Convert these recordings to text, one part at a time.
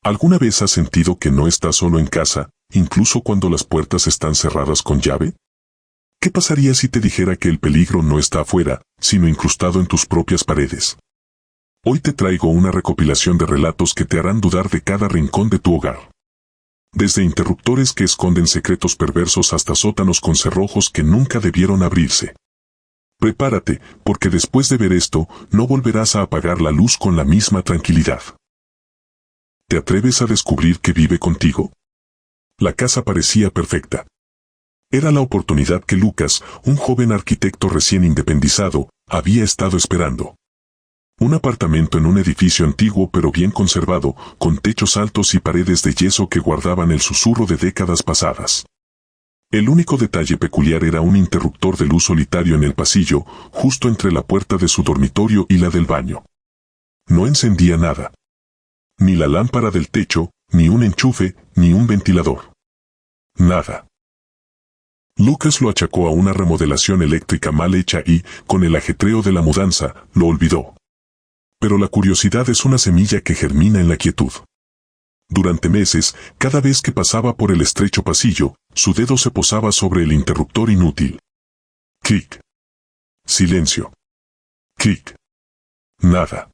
¿Alguna vez has sentido que no estás solo en casa, incluso cuando las puertas están cerradas con llave? ¿Qué pasaría si te dijera que el peligro no está afuera, sino incrustado en tus propias paredes? Hoy te traigo una recopilación de relatos que te harán dudar de cada rincón de tu hogar. Desde interruptores que esconden secretos perversos hasta sótanos con cerrojos que nunca debieron abrirse. Prepárate, porque después de ver esto, no volverás a apagar la luz con la misma tranquilidad. ¿Te atreves a descubrir qué vive contigo? La casa parecía perfecta. Era la oportunidad que Lucas, un joven arquitecto recién independizado, había estado esperando. Un apartamento en un edificio antiguo pero bien conservado, con techos altos y paredes de yeso que guardaban el susurro de décadas pasadas. El único detalle peculiar era un interruptor de luz solitario en el pasillo, justo entre la puerta de su dormitorio y la del baño. No encendía nada. Ni la lámpara del techo, ni un enchufe, ni un ventilador. Nada. Lucas lo achacó a una remodelación eléctrica mal hecha y, con el ajetreo de la mudanza, lo olvidó. Pero la curiosidad es una semilla que germina en la quietud. Durante meses, cada vez que pasaba por el estrecho pasillo, su dedo se posaba sobre el interruptor inútil. Clic. Silencio. Clic. Nada.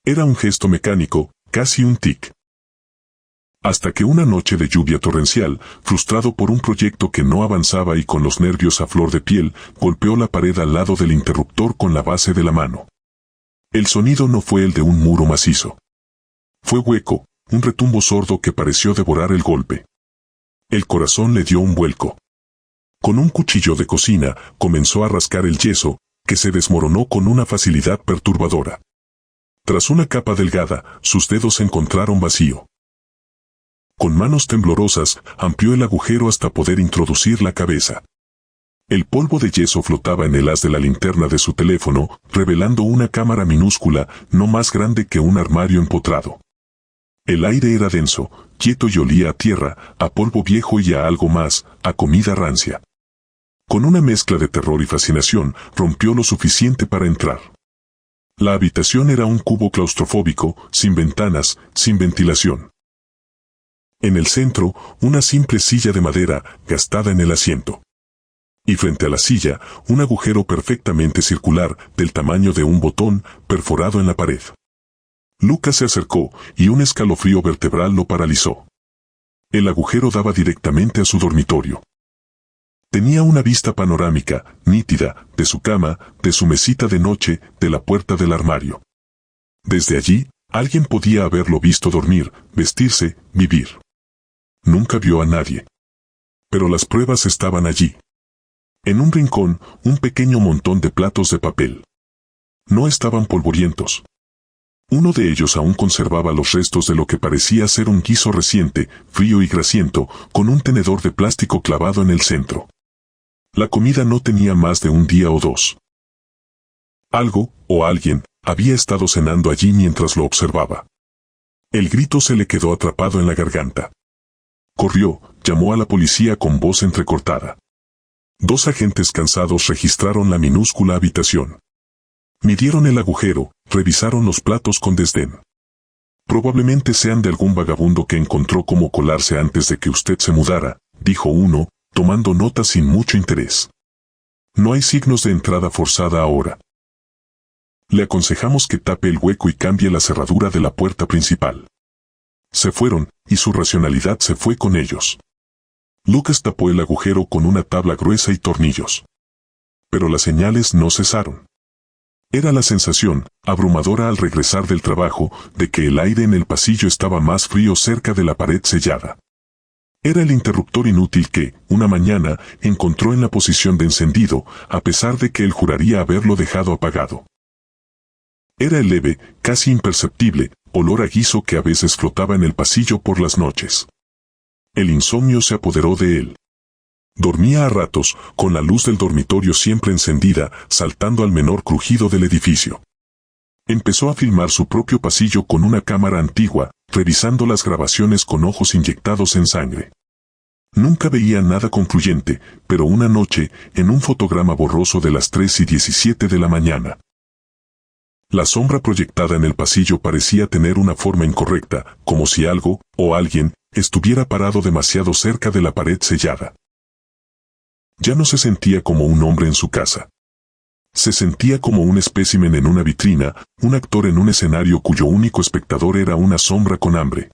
Era un gesto mecánico, casi un tic. Hasta que una noche de lluvia torrencial, frustrado por un proyecto que no avanzaba y con los nervios a flor de piel, golpeó la pared al lado del interruptor con la base de la mano. El sonido no fue el de un muro macizo. Fue hueco, un retumbo sordo que pareció devorar el golpe. El corazón le dio un vuelco. Con un cuchillo de cocina, comenzó a rascar el yeso, que se desmoronó con una facilidad perturbadora. Tras una capa delgada, sus dedos se encontraron vacío. Con manos temblorosas, amplió el agujero hasta poder introducir la cabeza. El polvo de yeso flotaba en el haz de la linterna de su teléfono, revelando una cámara minúscula, no más grande que un armario empotrado. El aire era denso, quieto y olía a tierra, a polvo viejo y a algo más, a comida rancia. Con una mezcla de terror y fascinación, rompió lo suficiente para entrar. La habitación era un cubo claustrofóbico, sin ventanas, sin ventilación. En el centro, una simple silla de madera, gastada en el asiento. Y frente a la silla, un agujero perfectamente circular, del tamaño de un botón, perforado en la pared. Lucas se acercó, y un escalofrío vertebral lo paralizó. El agujero daba directamente a su dormitorio. Tenía una vista panorámica, nítida, de su cama, de su mesita de noche, de la puerta del armario. Desde allí, alguien podía haberlo visto dormir, vestirse, vivir. Nunca vio a nadie. Pero las pruebas estaban allí. En un rincón, un pequeño montón de platos de papel. No estaban polvorientos. Uno de ellos aún conservaba los restos de lo que parecía ser un guiso reciente, frío y grasiento, con un tenedor de plástico clavado en el centro. La comida no tenía más de un día o dos. Algo, o alguien, había estado cenando allí mientras lo observaba. El grito se le quedó atrapado en la garganta. Corrió, llamó a la policía con voz entrecortada. 2 agentes cansados registraron la minúscula habitación. Midieron el agujero, revisaron los platos con desdén. Probablemente sean de algún vagabundo que encontró cómo colarse antes de que usted se mudara, dijo uno, tomando nota sin mucho interés. No hay signos de entrada forzada ahora. Le aconsejamos que tape el hueco y cambie la cerradura de la puerta principal. Se fueron, y su racionalidad se fue con ellos. Lucas tapó el agujero con una tabla gruesa y tornillos. Pero las señales no cesaron. Era la sensación, abrumadora al regresar del trabajo, de que el aire en el pasillo estaba más frío cerca de la pared sellada. Era el interruptor inútil que, una mañana, encontró en la posición de encendido, a pesar de que él juraría haberlo dejado apagado. Era el leve, casi imperceptible, olor a guiso que a veces flotaba en el pasillo por las noches. El insomnio se apoderó de él. Dormía a ratos, con la luz del dormitorio siempre encendida, saltando al menor crujido del edificio. Empezó a filmar su propio pasillo con una cámara antigua, revisando las grabaciones con ojos inyectados en sangre. Nunca veía nada concluyente, pero una noche, en un fotograma borroso de las 3:17 de la mañana. La sombra proyectada en el pasillo parecía tener una forma incorrecta, como si algo, o alguien, estuviera parado demasiado cerca de la pared sellada. Ya no se sentía como un hombre en su casa. Se sentía como un espécimen en una vitrina, un actor en un escenario cuyo único espectador era una sombra con hambre.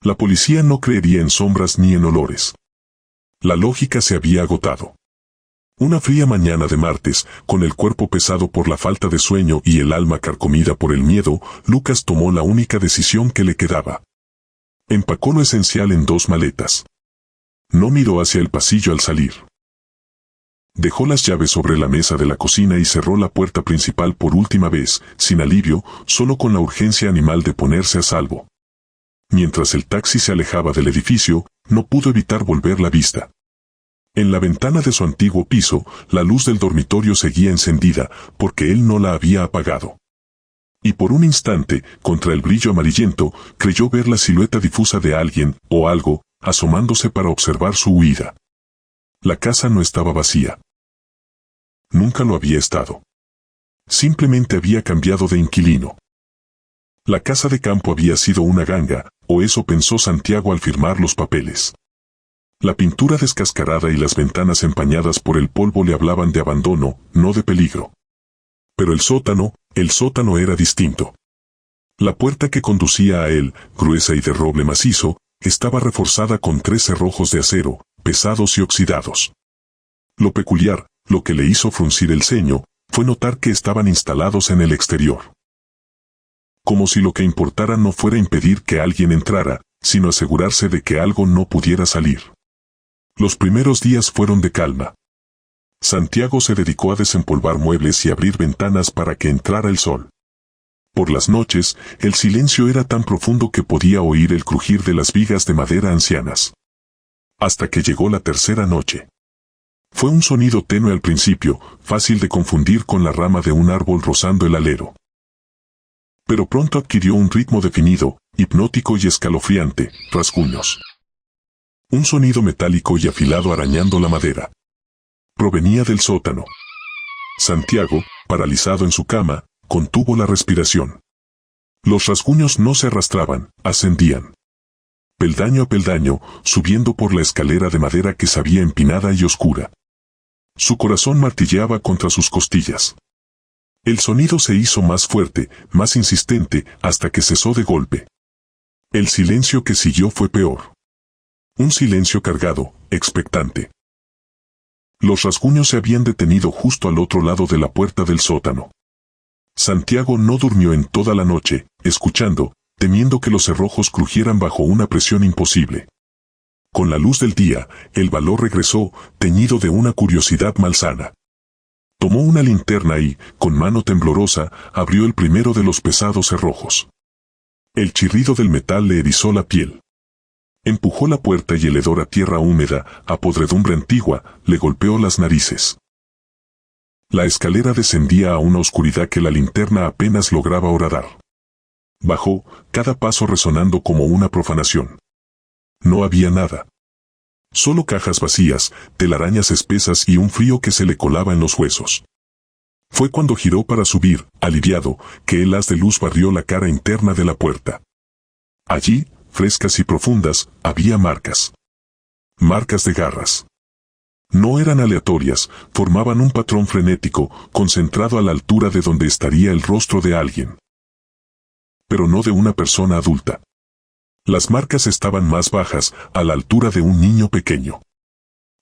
La policía no creería en sombras ni en olores. La lógica se había agotado. Una fría mañana de martes, con el cuerpo pesado por la falta de sueño y el alma carcomida por el miedo, Lucas tomó la única decisión que le quedaba. Empacó lo esencial en 2 maletas. No miró hacia el pasillo al salir. Dejó las llaves sobre la mesa de la cocina y cerró la puerta principal por última vez, sin alivio, solo con la urgencia animal de ponerse a salvo. Mientras el taxi se alejaba del edificio, no pudo evitar volver la vista. En la ventana de su antiguo piso, la luz del dormitorio seguía encendida, porque él no la había apagado. Y por un instante, contra el brillo amarillento, creyó ver la silueta difusa de alguien, o algo, asomándose para observar su huida. La casa no estaba vacía. Nunca lo había estado. Simplemente había cambiado de inquilino. La casa de campo había sido una ganga, o eso pensó Santiago al firmar los papeles. La pintura descascarada y las ventanas empañadas por el polvo le hablaban de abandono, no de peligro. Pero el sótano era distinto. La puerta que conducía a él, gruesa y de roble macizo, estaba reforzada con 3 cerrojos de acero, pesados y oxidados. Lo peculiar, lo que le hizo fruncir el ceño, fue notar que estaban instalados en el exterior. Como si lo que importara no fuera impedir que alguien entrara, sino asegurarse de que algo no pudiera salir. Los primeros días fueron de calma. Santiago se dedicó a desempolvar muebles y abrir ventanas para que entrara el sol. Por las noches, el silencio era tan profundo que podía oír el crujir de las vigas de madera ancianas. Hasta que llegó la tercera noche. Fue un sonido tenue al principio, fácil de confundir con la rama de un árbol rozando el alero. Pero pronto adquirió un ritmo definido, hipnótico y escalofriante, rasguños. Un sonido metálico y afilado arañando la madera. Provenía del sótano. Santiago, paralizado en su cama, contuvo la respiración. Los rasguños no se arrastraban, ascendían. Peldaño a peldaño, subiendo por la escalera de madera que sabía empinada y oscura. Su corazón martilleaba contra sus costillas. El sonido se hizo más fuerte, más insistente, hasta que cesó de golpe. El silencio que siguió fue peor. Un silencio cargado, expectante. Los rasguños se habían detenido justo al otro lado de la puerta del sótano. Santiago no durmió en toda la noche, escuchando, temiendo que los cerrojos crujieran bajo una presión imposible. Con la luz del día, el valor regresó, teñido de una curiosidad malsana. Tomó una linterna y, con mano temblorosa, abrió el primero de los pesados cerrojos. El chirrido del metal le erizó la piel. Empujó la puerta y el hedor a tierra húmeda, a podredumbre antigua, le golpeó las narices. La escalera descendía a una oscuridad que la linterna apenas lograba horadar. Bajó, cada paso resonando como una profanación. No había nada. Solo cajas vacías, telarañas espesas y un frío que se le colaba en los huesos. Fue cuando giró para subir, aliviado, que el haz de luz barrió la cara interna de la puerta. Allí, frescas y profundas, había marcas. Marcas de garras. No eran aleatorias, formaban un patrón frenético, concentrado a la altura de donde estaría el rostro de alguien. Pero no de una persona adulta. Las marcas estaban más bajas, a la altura de un niño pequeño.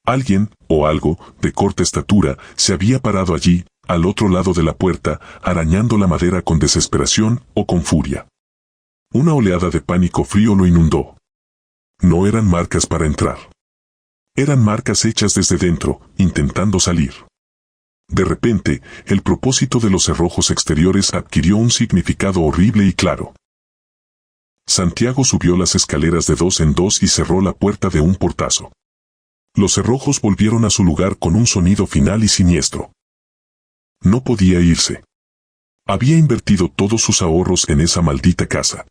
Alguien, o algo, de corta estatura, se había parado allí, al otro lado de la puerta, arañando la madera con desesperación o con furia. Una oleada de pánico frío lo inundó. No eran marcas para entrar. Eran marcas hechas desde dentro, intentando salir. De repente, el propósito de los cerrojos exteriores adquirió un significado horrible y claro. Santiago subió las escaleras de 2 en 2 y cerró la puerta de un portazo. Los cerrojos volvieron a su lugar con un sonido final y siniestro. No podía irse. Había invertido todos sus ahorros en esa maldita casa.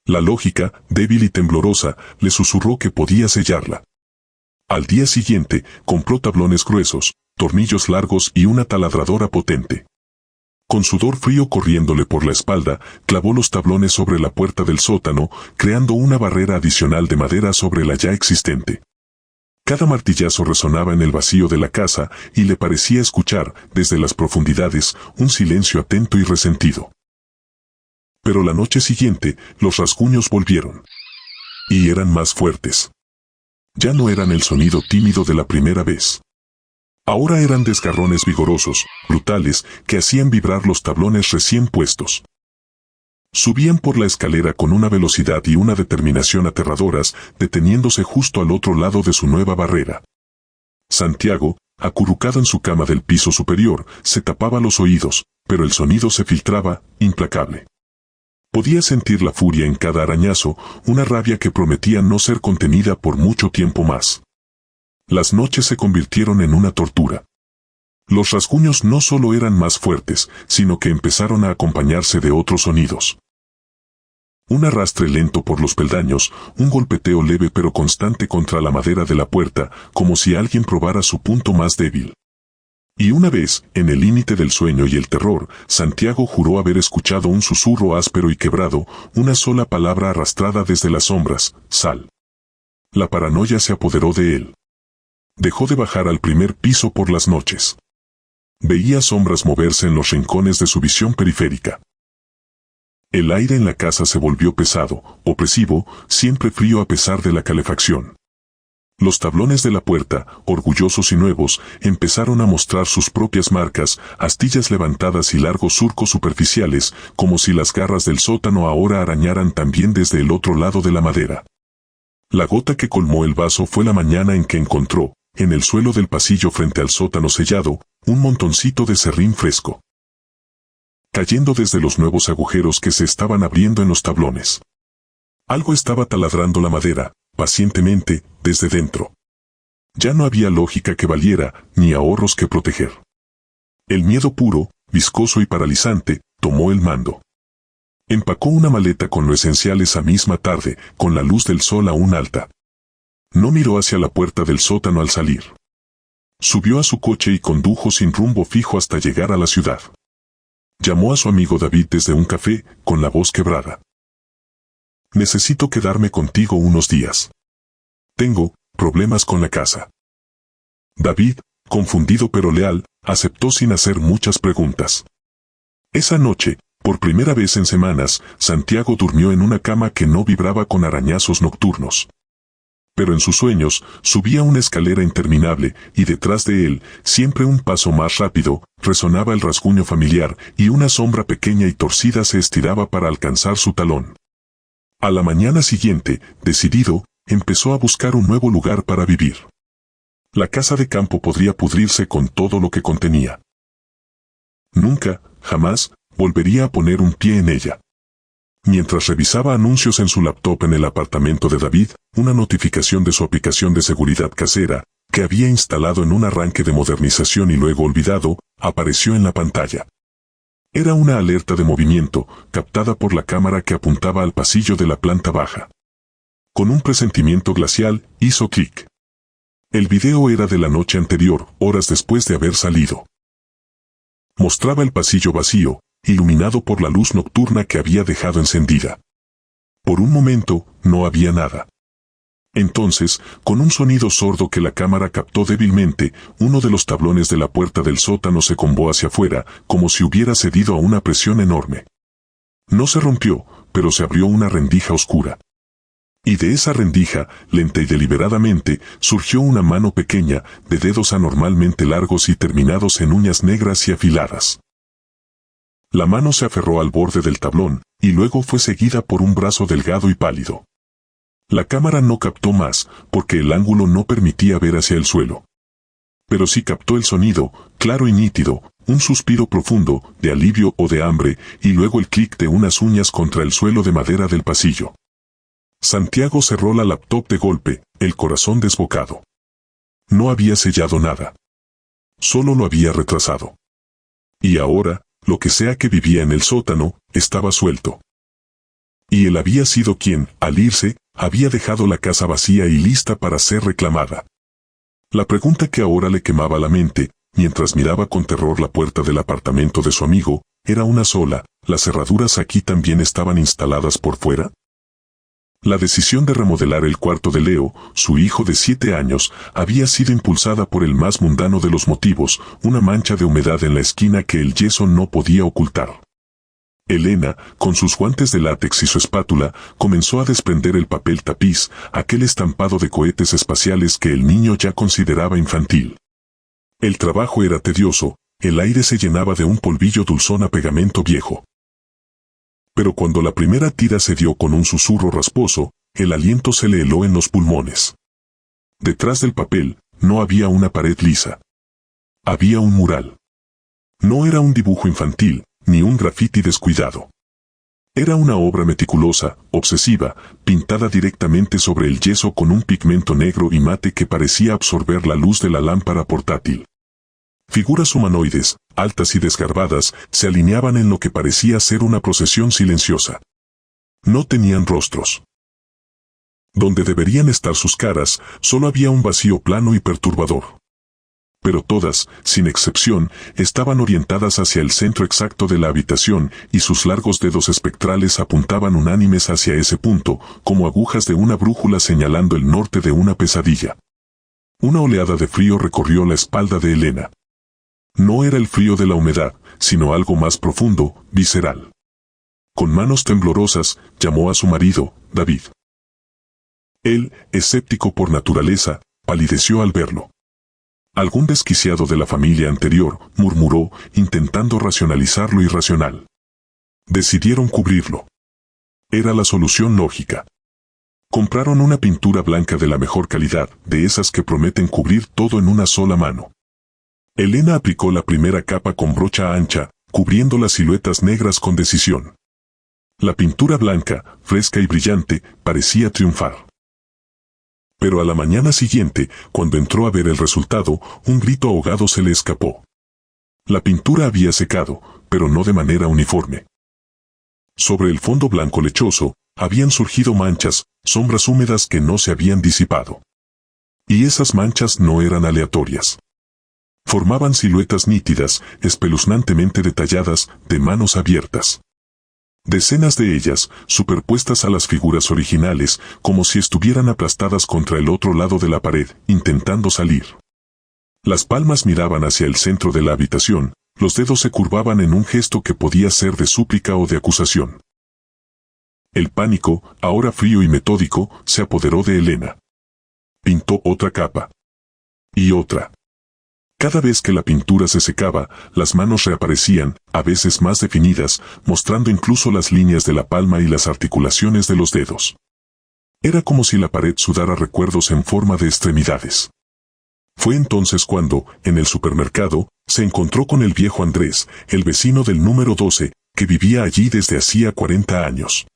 La lógica, débil y temblorosa, le susurró que podía sellarla. Al día siguiente, compró tablones gruesos, tornillos largos y una taladradora potente. Con sudor frío corriéndole por la espalda, clavó los tablones sobre la puerta del sótano, creando una barrera adicional de madera sobre la ya existente. Cada martillazo resonaba en el vacío de la casa y le parecía escuchar, desde las profundidades, un silencio atento y resentido. Pero la noche siguiente, los rasguños volvieron. Y eran más fuertes. Ya no eran el sonido tímido de la primera vez. Ahora eran desgarrones vigorosos, brutales, que hacían vibrar los tablones recién puestos. Subían por la escalera con una velocidad y una determinación aterradoras, deteniéndose justo al otro lado de su nueva barrera. Santiago, acurrucado en su cama del piso superior, se tapaba los oídos, pero el sonido se filtraba, implacable. Podía sentir la furia en cada arañazo, una rabia que prometía no ser contenida por mucho tiempo más. Las noches se convirtieron en una tortura. Los rasguños no solo eran más fuertes, sino que empezaron a acompañarse de otros sonidos. Un arrastre lento por los peldaños, un golpeteo leve pero constante contra la madera de la puerta, como si alguien probara su punto más débil. Y una vez, en el límite del sueño y el terror, Santiago juró haber escuchado un susurro áspero y quebrado, una sola palabra arrastrada desde las sombras: sal. La paranoia se apoderó de él. Dejó de bajar al primer piso por las noches. Veía sombras moverse en los rincones de su visión periférica. El aire en la casa se volvió pesado, opresivo, siempre frío a pesar de la calefacción. Los tablones de la puerta, orgullosos y nuevos, empezaron a mostrar sus propias marcas, astillas levantadas y largos surcos superficiales, como si las garras del sótano ahora arañaran también desde el otro lado de la madera. La gota que colmó el vaso fue la mañana en que encontró, en el suelo del pasillo frente al sótano sellado, un montoncito de serrín fresco, cayendo desde los nuevos agujeros que se estaban abriendo en los tablones. Algo estaba taladrando la madera, pacientemente, desde dentro. Ya no había lógica que valiera, ni ahorros que proteger. El miedo puro, viscoso y paralizante, tomó el mando. Empacó una maleta con lo esencial esa misma tarde, con la luz del sol aún alta. No miró hacia la puerta del sótano al salir. Subió a su coche y condujo sin rumbo fijo hasta llegar a la ciudad. Llamó a su amigo David desde un café, con la voz quebrada. Necesito quedarme contigo unos días. Tengo problemas con la casa. David, confundido pero leal, aceptó sin hacer muchas preguntas. Esa noche, por primera vez en semanas, Santiago durmió en una cama que no vibraba con arañazos nocturnos. Pero en sus sueños, subía una escalera interminable, y detrás de él, siempre un paso más rápido, resonaba el rasguño familiar, y una sombra pequeña y torcida se estiraba para alcanzar su talón. A la mañana siguiente, decidido, empezó a buscar un nuevo lugar para vivir. La casa de campo podría pudrirse con todo lo que contenía. Nunca, jamás, volvería a poner un pie en ella. Mientras revisaba anuncios en su laptop en el apartamento de David, una notificación de su aplicación de seguridad casera, que había instalado en un arranque de modernización y luego olvidado, apareció en la pantalla. Era una alerta de movimiento, captada por la cámara que apuntaba al pasillo de la planta baja. Con un presentimiento glacial, hizo clic. El video era de la noche anterior, horas después de haber salido. Mostraba el pasillo vacío, iluminado por la luz nocturna que había dejado encendida. Por un momento, no había nada. Entonces, con un sonido sordo que la cámara captó débilmente, uno de los tablones de la puerta del sótano se combó hacia afuera, como si hubiera cedido a una presión enorme. No se rompió, pero se abrió una rendija oscura. Y de esa rendija, lenta y deliberadamente, surgió una mano pequeña, de dedos anormalmente largos y terminados en uñas negras y afiladas. La mano se aferró al borde del tablón, y luego fue seguida por un brazo delgado y pálido. La cámara no captó más, porque el ángulo no permitía ver hacia el suelo. Pero sí captó el sonido, claro y nítido, un suspiro profundo, de alivio o de hambre, y luego el clic de unas uñas contra el suelo de madera del pasillo. Santiago cerró la laptop de golpe, el corazón desbocado. No había sellado nada. Solo lo había retrasado. Y ahora, lo que sea que vivía en el sótano, estaba suelto. Y él había sido quien, al irse, había dejado la casa vacía y lista para ser reclamada. La pregunta que ahora le quemaba la mente, mientras miraba con terror la puerta del apartamento de su amigo, era una sola, ¿las cerraduras aquí también estaban instaladas por fuera? La decisión de remodelar el cuarto de Leo, su hijo de 7 años, había sido impulsada por el más mundano de los motivos, una mancha de humedad en la esquina que el yeso no podía ocultar. Elena, con sus guantes de látex y su espátula, comenzó a desprender el papel tapiz, aquel estampado de cohetes espaciales que el niño ya consideraba infantil. El trabajo era tedioso, el aire se llenaba de un polvillo dulzón a pegamento viejo. Pero cuando la primera tira se dio con un susurro rasposo, el aliento se le heló en los pulmones. Detrás del papel, no había una pared lisa. Había un mural. No era un dibujo infantil, ni un grafiti descuidado. Era una obra meticulosa, obsesiva, pintada directamente sobre el yeso con un pigmento negro y mate que parecía absorber la luz de la lámpara portátil. Figuras humanoides, altas y desgarbadas, se alineaban en lo que parecía ser una procesión silenciosa. No tenían rostros. Donde deberían estar sus caras, solo había un vacío plano y perturbador. Pero todas, sin excepción, estaban orientadas hacia el centro exacto de la habitación, y sus largos dedos espectrales apuntaban unánimes hacia ese punto, como agujas de una brújula señalando el norte de una pesadilla. Una oleada de frío recorrió la espalda de Elena. No era el frío de la humedad, sino algo más profundo, visceral. Con manos temblorosas, llamó a su marido, David. Él, escéptico por naturaleza, palideció al verlo. Algún desquiciado de la familia anterior, murmuró, intentando racionalizar lo irracional. Decidieron cubrirlo. Era la solución lógica. Compraron una pintura blanca de la mejor calidad, de esas que prometen cubrir todo en una sola mano. Elena aplicó la primera capa con brocha ancha, cubriendo las siluetas negras con decisión. La pintura blanca, fresca y brillante, parecía triunfar. Pero a la mañana siguiente, cuando entró a ver el resultado, un grito ahogado se le escapó. La pintura había secado, pero no de manera uniforme. Sobre el fondo blanco lechoso, habían surgido manchas, sombras húmedas que no se habían disipado. Y esas manchas no eran aleatorias. Formaban siluetas nítidas, espeluznantemente detalladas, de manos abiertas. Decenas de ellas, superpuestas a las figuras originales, como si estuvieran aplastadas contra el otro lado de la pared, intentando salir. Las palmas miraban hacia el centro de la habitación, los dedos se curvaban en un gesto que podía ser de súplica o de acusación. El pánico, ahora frío y metódico, se apoderó de Elena. Pintó otra capa. Y otra. Cada vez que la pintura se secaba, las manos reaparecían, a veces más definidas, mostrando incluso las líneas de la palma y las articulaciones de los dedos. Era como si la pared sudara recuerdos en forma de extremidades. Fue entonces cuando, en el supermercado, se encontró con el viejo Andrés, el vecino del número 12, que vivía allí desde hacía 40 años.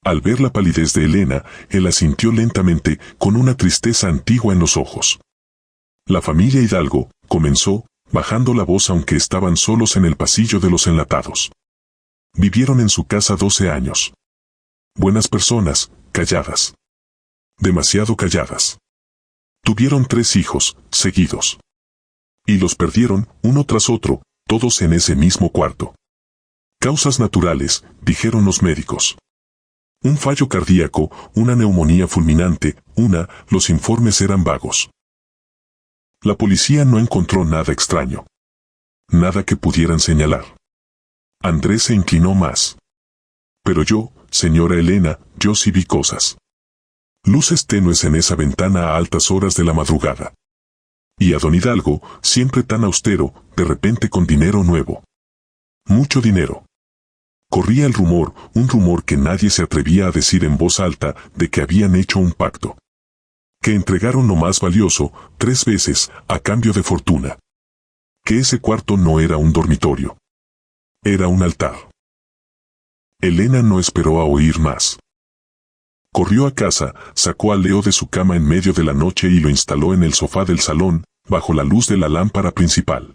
Al ver la palidez de Elena, él asintió lentamente, con una tristeza antigua en los ojos. La familia Hidalgo, comenzó, bajando la voz aunque estaban solos en el pasillo de los enlatados. Vivieron en su casa 12 años. Buenas personas, calladas. Demasiado calladas. Tuvieron 3 hijos, seguidos. Y los perdieron, uno tras otro, todos en ese mismo cuarto. Causas naturales, dijeron los médicos. Un fallo cardíaco, una neumonía fulminante, los informes eran vagos. La policía no encontró nada extraño. Nada que pudieran señalar. Andrés se inclinó más. Pero yo, señora Elena, yo sí vi cosas. Luces tenues en esa ventana a altas horas de la madrugada. Y a don Hidalgo, siempre tan austero, de repente con dinero nuevo. Mucho dinero. Corría el rumor, un rumor que nadie se atrevía a decir en voz alta, de que habían hecho un pacto. Que entregaron lo más valioso, 3 veces, a cambio de fortuna. Que ese cuarto no era un dormitorio. Era un altar. Elena no esperó a oír más. Corrió a casa, sacó a Leo de su cama en medio de la noche y lo instaló en el sofá del salón, bajo la luz de la lámpara principal.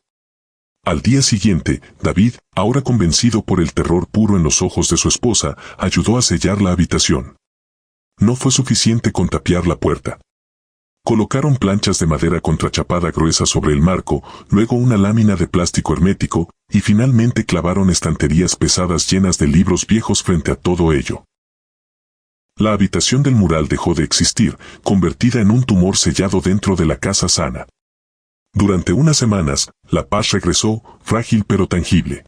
Al día siguiente, David, ahora convencido por el terror puro en los ojos de su esposa, ayudó a sellar la habitación. No fue suficiente con tapiar la puerta. Colocaron planchas de madera contrachapada gruesa sobre el marco, luego una lámina de plástico hermético, y finalmente clavaron estanterías pesadas llenas de libros viejos frente a todo ello. La habitación del mural dejó de existir, convertida en un tumor sellado dentro de la casa sana. Durante unas semanas, la paz regresó, frágil pero tangible.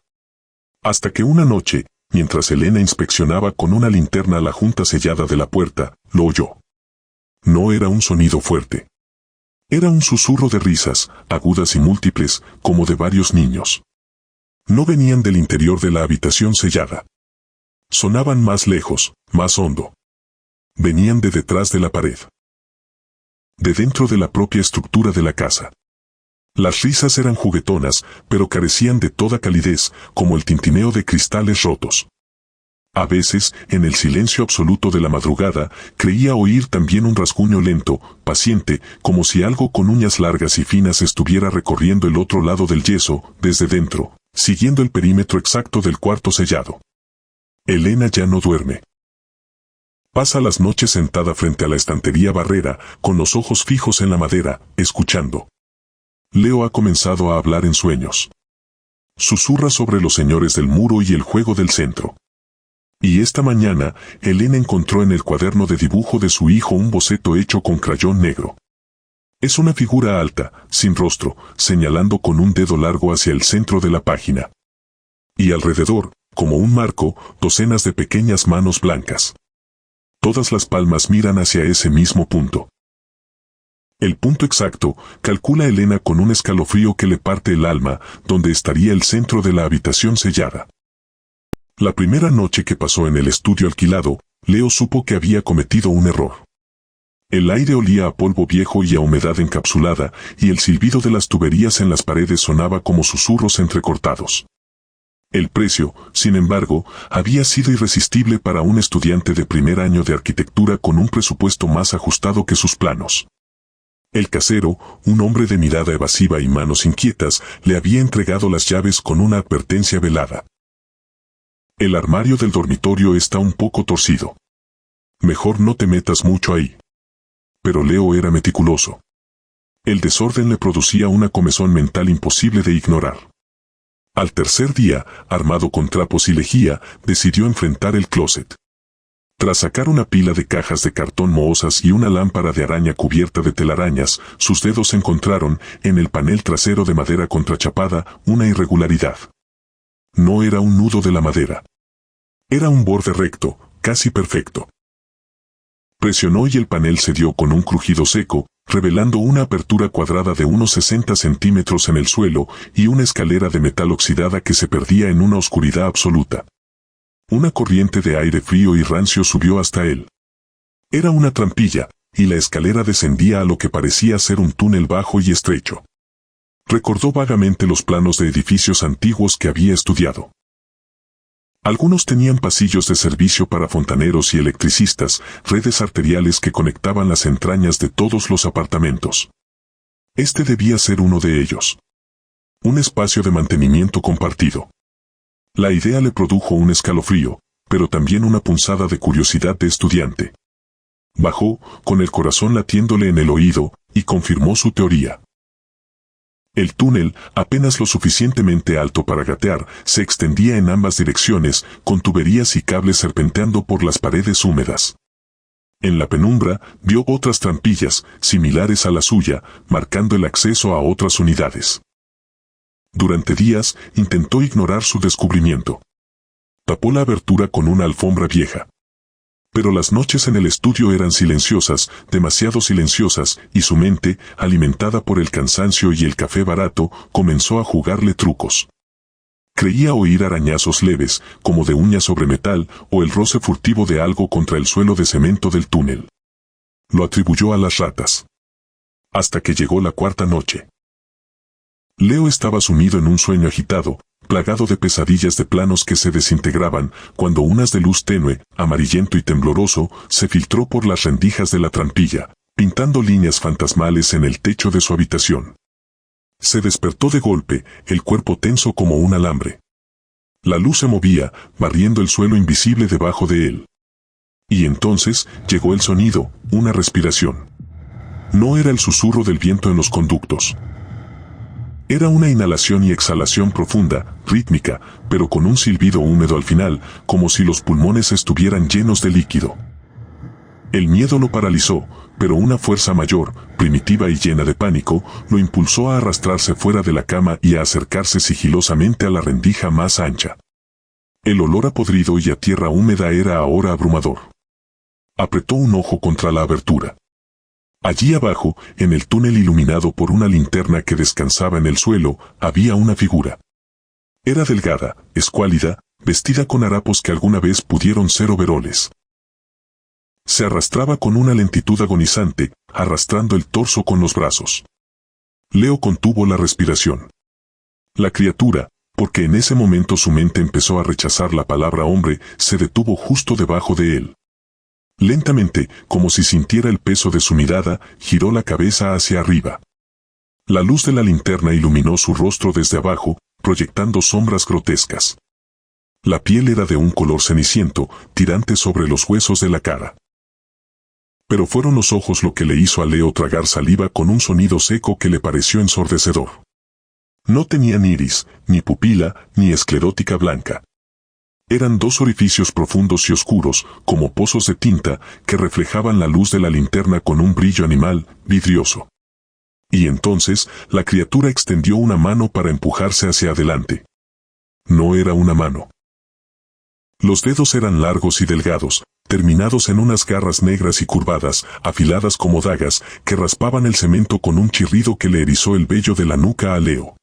Hasta que una noche, mientras Elena inspeccionaba con una linterna la junta sellada de la puerta, lo oyó. No era un sonido fuerte. Era un susurro de risas, agudas y múltiples, como de varios niños. No venían del interior de la habitación sellada. Sonaban más lejos, más hondo. Venían de detrás de la pared. De dentro de la propia estructura de la casa. Las risas eran juguetonas, pero carecían de toda calidez, como el tintineo de cristales rotos. A veces, en el silencio absoluto de la madrugada, creía oír también un rasguño lento, paciente, como si algo con uñas largas y finas estuviera recorriendo el otro lado del yeso, desde dentro, siguiendo el perímetro exacto del cuarto sellado. Elena ya no duerme. Pasa las noches sentada frente a la estantería barrera, con los ojos fijos en la madera, escuchando. Leo ha comenzado a hablar en sueños. Susurra sobre los señores del muro y el juego del centro. Y esta mañana, Elena encontró en el cuaderno de dibujo de su hijo un boceto hecho con crayón negro. Es una figura alta, sin rostro, señalando con un dedo largo hacia el centro de la página. Y alrededor, como un marco, docenas de pequeñas manos blancas. Todas las palmas miran hacia ese mismo punto. El punto exacto, calcula Elena con un escalofrío que le parte el alma, donde estaría el centro de la habitación sellada. La primera noche que pasó en el estudio alquilado, Leo supo que había cometido un error. El aire olía a polvo viejo y a humedad encapsulada, y el silbido de las tuberías en las paredes sonaba como susurros entrecortados. El precio, sin embargo, había sido irresistible para un estudiante de primer año de arquitectura con un presupuesto más ajustado que sus planos. El casero, un hombre de mirada evasiva y manos inquietas, le había entregado las llaves con una advertencia velada. El armario del dormitorio está un poco torcido. Mejor no te metas mucho ahí. Pero Leo era meticuloso. El desorden le producía una comezón mental imposible de ignorar. Al tercer día, armado con trapos y lejía, decidió enfrentar el closet. Tras sacar una pila de cajas de cartón mohosas y una lámpara de araña cubierta de telarañas, sus dedos encontraron, en el panel trasero de madera contrachapada, una irregularidad. No era un nudo de la madera. Era un borde recto, casi perfecto. Presionó y el panel cedió con un crujido seco, revelando una apertura cuadrada de unos 60 centímetros en el suelo y una escalera de metal oxidada que se perdía en una oscuridad absoluta. Una corriente de aire frío y rancio subió hasta él. Era una trampilla, y la escalera descendía a lo que parecía ser un túnel bajo y estrecho. Recordó vagamente los planos de edificios antiguos que había estudiado. Algunos tenían pasillos de servicio para fontaneros y electricistas, redes arteriales que conectaban las entrañas de todos los apartamentos. Este debía ser uno de ellos. Un espacio de mantenimiento compartido. La idea le produjo un escalofrío, pero también una punzada de curiosidad de estudiante. Bajó, con el corazón latiéndole en el oído, y confirmó su teoría. El túnel, apenas lo suficientemente alto para gatear, se extendía en ambas direcciones, con tuberías y cables serpenteando por las paredes húmedas. En la penumbra, vio otras trampillas, similares a la suya, marcando el acceso a otras unidades. Durante días, intentó ignorar su descubrimiento. Tapó la abertura con una alfombra vieja. Pero las noches en el estudio eran silenciosas, demasiado silenciosas, y su mente, alimentada por el cansancio y el café barato, comenzó a jugarle trucos. Creía oír arañazos leves, como de uñas sobre metal, o el roce furtivo de algo contra el suelo de cemento del túnel. Lo atribuyó a las ratas. Hasta que llegó la cuarta noche. Leo estaba sumido en un sueño agitado, plagado de pesadillas de planos que se desintegraban, cuando un haz de luz tenue, amarillento y tembloroso, se filtró por las rendijas de la trampilla, pintando líneas fantasmales en el techo de su habitación. Se despertó de golpe, el cuerpo tenso como un alambre. La luz se movía, barriendo el suelo invisible debajo de él. Y entonces, llegó el sonido, una respiración. No era el susurro del viento en los conductos. Era una inhalación y exhalación profunda, rítmica, pero con un silbido húmedo al final, como si los pulmones estuvieran llenos de líquido. El miedo lo paralizó, pero una fuerza mayor, primitiva y llena de pánico, lo impulsó a arrastrarse fuera de la cama y a acercarse sigilosamente a la rendija más ancha. El olor a podrido y a tierra húmeda era ahora abrumador. Apretó un ojo contra la abertura. Allí abajo, en el túnel iluminado por una linterna que descansaba en el suelo, había una figura. Era delgada, escuálida, vestida con harapos que alguna vez pudieron ser overoles. Se arrastraba con una lentitud agonizante, arrastrando el torso con los brazos. Leo contuvo la respiración. La criatura, porque en ese momento su mente empezó a rechazar la palabra hombre, se detuvo justo debajo de él. Lentamente, como si sintiera el peso de su mirada, giró la cabeza hacia arriba. La luz de la linterna iluminó su rostro desde abajo, proyectando sombras grotescas. La piel era de un color ceniciento, tirante sobre los huesos de la cara. Pero fueron los ojos lo que le hizo a Leo tragar saliva con un sonido seco que le pareció ensordecedor. No tenía ni iris, ni pupila, ni esclerótica blanca. Eran dos orificios profundos y oscuros, como pozos de tinta, que reflejaban la luz de la linterna con un brillo animal, vidrioso. Y entonces, la criatura extendió una mano para empujarse hacia adelante. No era una mano. Los dedos eran largos y delgados, terminados en unas garras negras y curvadas, afiladas como dagas, que raspaban el cemento con un chirrido que le erizó el vello de la nuca a Leo.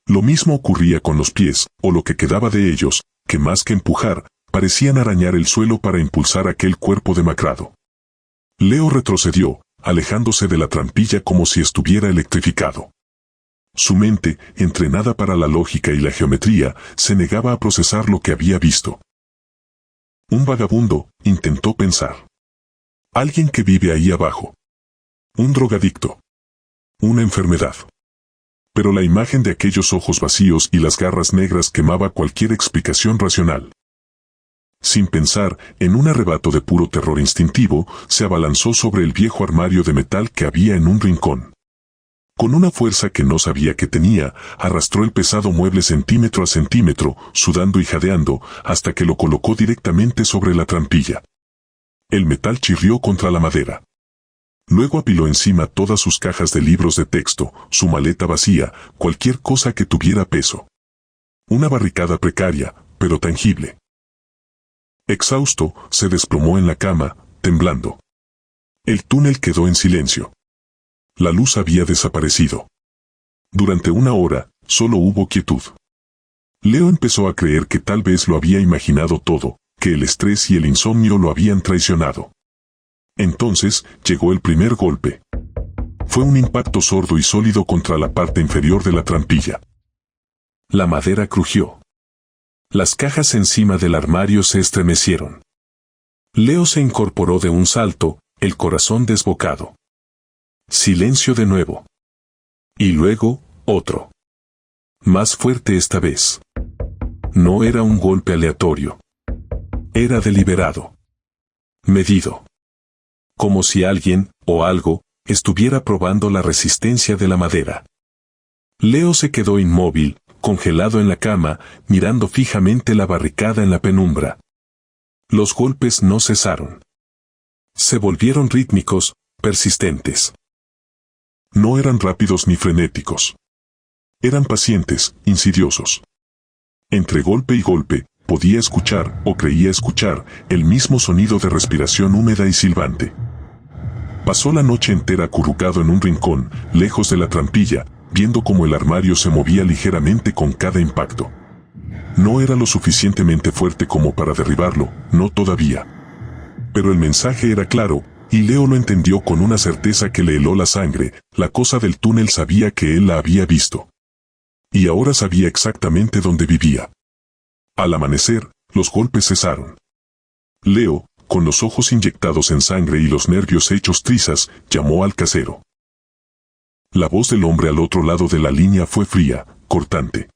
Lo mismo ocurría con los pies, o lo que quedaba de ellos, que más que empujar, parecían arañar el suelo para impulsar aquel cuerpo demacrado. Leo retrocedió, alejándose de la trampilla como si estuviera electrificado. Su mente, entrenada para la lógica y la geometría, se negaba a procesar lo que había visto. Un vagabundo, intentó pensar. Alguien que vive ahí abajo. Un drogadicto. Una enfermedad. Pero la imagen de aquellos ojos vacíos y las garras negras quemaba cualquier explicación racional. Sin pensar, en un arrebato de puro terror instintivo, se abalanzó sobre el viejo armario de metal que había en un rincón. Con una fuerza que no sabía que tenía, arrastró el pesado mueble centímetro a centímetro, sudando y jadeando, hasta que lo colocó directamente sobre la trampilla. El metal chirrió contra la madera. Luego apiló encima todas sus cajas de libros de texto, su maleta vacía, cualquier cosa que tuviera peso. Una barricada precaria, pero tangible. Exhausto, se desplomó en la cama, temblando. El túnel quedó en silencio. La luz había desaparecido. Durante una hora, solo hubo quietud. Leo empezó a creer que tal vez lo había imaginado todo, que el estrés y el insomnio lo habían traicionado. Entonces, llegó el primer golpe. Fue un impacto sordo y sólido contra la parte inferior de la trampilla. La madera crujió. Las cajas encima del armario se estremecieron. Leo se incorporó de un salto, el corazón desbocado. Silencio de nuevo. Y luego, otro. Más fuerte esta vez. No era un golpe aleatorio. Era deliberado. Medido. Como si alguien, o algo, estuviera probando la resistencia de la madera. Leo se quedó inmóvil, congelado en la cama, mirando fijamente la barricada en la penumbra. Los golpes no cesaron. Se volvieron rítmicos, persistentes. No eran rápidos ni frenéticos. Eran pacientes, insidiosos. Entre golpe y golpe, podía escuchar, o creía escuchar, el mismo sonido de respiración húmeda y silbante. Pasó la noche entera acurrucado en un rincón, lejos de la trampilla, viendo cómo el armario se movía ligeramente con cada impacto. No era lo suficientemente fuerte como para derribarlo, no todavía. Pero el mensaje era claro, y Leo lo entendió con una certeza que le heló la sangre. La cosa del túnel sabía que él la había visto. Y ahora sabía exactamente dónde vivía. Al amanecer, los golpes cesaron. Leo, con los ojos inyectados en sangre y los nervios hechos trizas, llamó al casero. La voz del hombre al otro lado de la línea fue fría, cortante.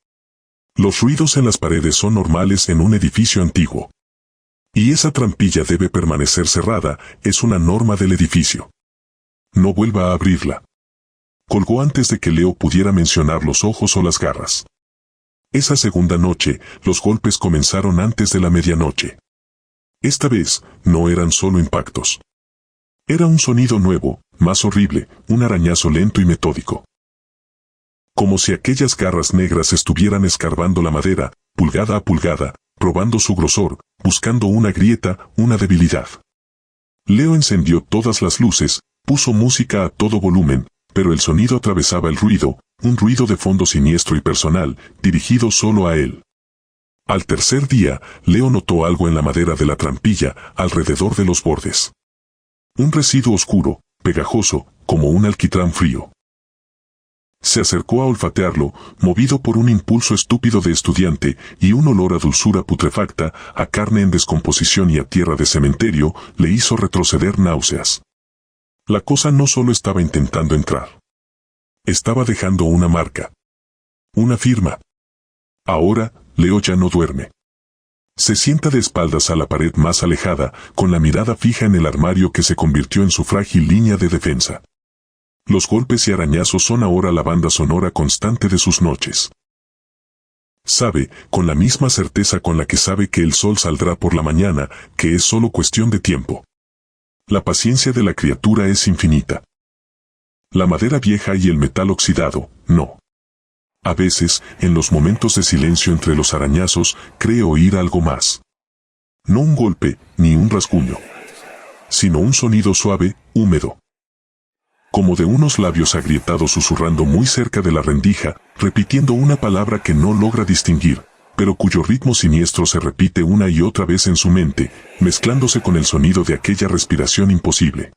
Los ruidos en las paredes son normales en un edificio antiguo. Y esa trampilla debe permanecer cerrada, es una norma del edificio. No vuelva a abrirla. Colgó antes de que Leo pudiera mencionar los ojos o las garras. Esa segunda noche, los golpes comenzaron antes de la medianoche. Esta vez, no eran solo impactos. Era un sonido nuevo, más horrible, un arañazo lento y metódico. Como si aquellas garras negras estuvieran escarbando la madera, pulgada a pulgada, probando su grosor, buscando una grieta, una debilidad. Leo encendió todas las luces, puso música a todo volumen, pero el sonido atravesaba el ruido, un ruido de fondo siniestro y personal, dirigido solo a él. Al tercer día, Leo notó algo en la madera de la trampilla, alrededor de los bordes. Un residuo oscuro, pegajoso, como un alquitrán frío. Se acercó a olfatearlo, movido por un impulso estúpido de estudiante, y un olor a dulzura putrefacta, a carne en descomposición y a tierra de cementerio, le hizo retroceder náuseas. La cosa no solo estaba intentando entrar. Estaba dejando una marca. Una firma. Ahora, Leo ya no duerme. Se sienta de espaldas a la pared más alejada, con la mirada fija en el armario que se convirtió en su frágil línea de defensa. Los golpes y arañazos son ahora la banda sonora constante de sus noches. Sabe, con la misma certeza con la que sabe que el sol saldrá por la mañana, que es solo cuestión de tiempo. La paciencia de la criatura es infinita. La madera vieja y el metal oxidado, no. A veces, en los momentos de silencio entre los arañazos, cree oír algo más. No un golpe, ni un rasguño. Sino un sonido suave, húmedo. Como de unos labios agrietados susurrando muy cerca de la rendija, repitiendo una palabra que no logra distinguir, pero cuyo ritmo siniestro se repite una y otra vez en su mente, mezclándose con el sonido de aquella respiración imposible.